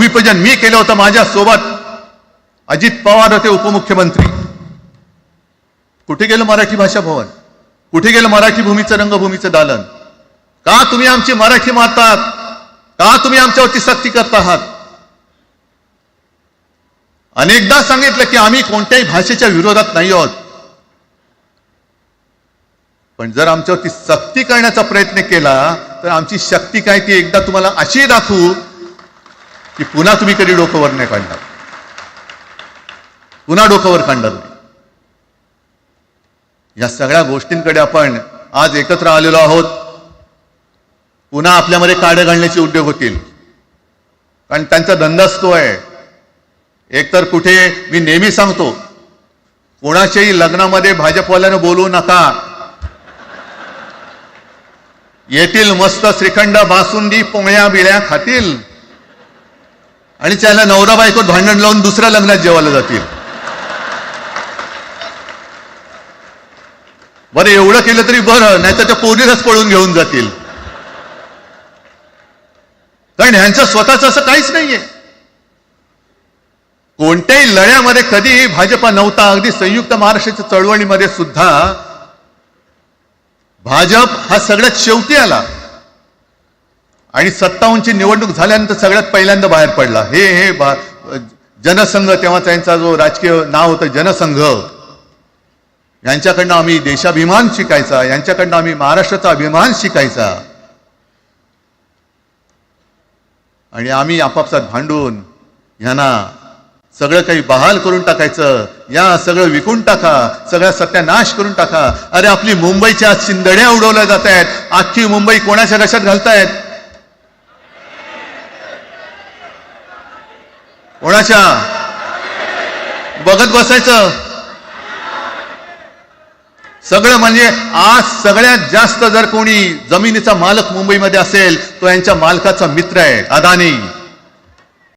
भूमिपूजन मी केलं होतं. माझ्या सोबत अजित पवार होते उपमुख्यमंत्री. कुठे गेलं मराठी भाषा भवन? कुठे गेलं मराठी भूमीचं रंगभूमीचं दालन? का तुम्ही आमची मराठी मारतात? का तुम्ही आमच्यावरती सक्ती करत आहात? अनेकदा सांगितलं की आम्ही कोणत्याही भाषेच्या विरोधात नाही आहोत, पण जर आमच्यावरती सक्ती करण्याचा प्रयत्न केला तर आमची शक्ती काय ती एकदा तुम्हाला अशी दाखवू की पुन्हा तुम्ही कधी डोकंवर नाही काढणार, पुन्हा डोकंवर काढणार नाही. या सगळ्या गोष्टींकडे आपण आज एकत्र आलेलो आहोत. पुन्हा आपल्यामध्ये काड्या घालण्याचे उद्योग होतील, कारण त्यांचा धंदाच तो आहे. एकतर कुठे मी नेहमी सांगतो, कोणाच्याही लग्नामध्ये भाजपवाल्यानं बोलवू नका. येतील मस्त श्रीखंड बासुंदी पोळ्या बिळ्या खातील आणि त्याला नवरा बायको भांडण लावून दुसऱ्या लग्नात जेवायला जातील. बरं एवढं केलं तरी बरं, नाही तर त्या पोरीलाच पळून घेऊन जातील, कारण ह्यांचं स्वतःचं असं काहीच नाहीये. कोणत्याही लढ्यामध्ये कधी भाजपा नव्हता. अगदी संयुक्त महाराष्ट्राच्या चळवळीमध्ये सुद्धा भाजप हा सगळ्यात शेवटी आला आणि 57ची निवडणूक झाल्यानंतर सगळ्यात पहिल्यांदा बाहेर पडला. हे जनसंघ, तेव्हा त्यांचा जो राजकीय नाव होतं जनसंघ, यांच्याकडनं आम्ही देशाभिमान शिकायचा, यांच्याकडनं आम्ही महाराष्ट्राचा अभिमान शिकायचा. आणि आम्ही आपापसात भांडून ह्यांना सगळं काही बहाल करून टाकायचं. या सगळं विकून टाका, सगळा सत्यानाश करून टाका. अरे आपली मुंबईच्या शिंदड्या उडवल्या जात आहेत. अख्खी मुंबई कोणाच्या घशात घालतायत? कोणाच्या? बघत बसायचं सगळं. म्हणजे आज सगळ्यात जास्त जर कोणी जमिनीचा मालक मुंबईमध्ये असेल तो यांच्या मालकाचा मित्र आहे, अदानी.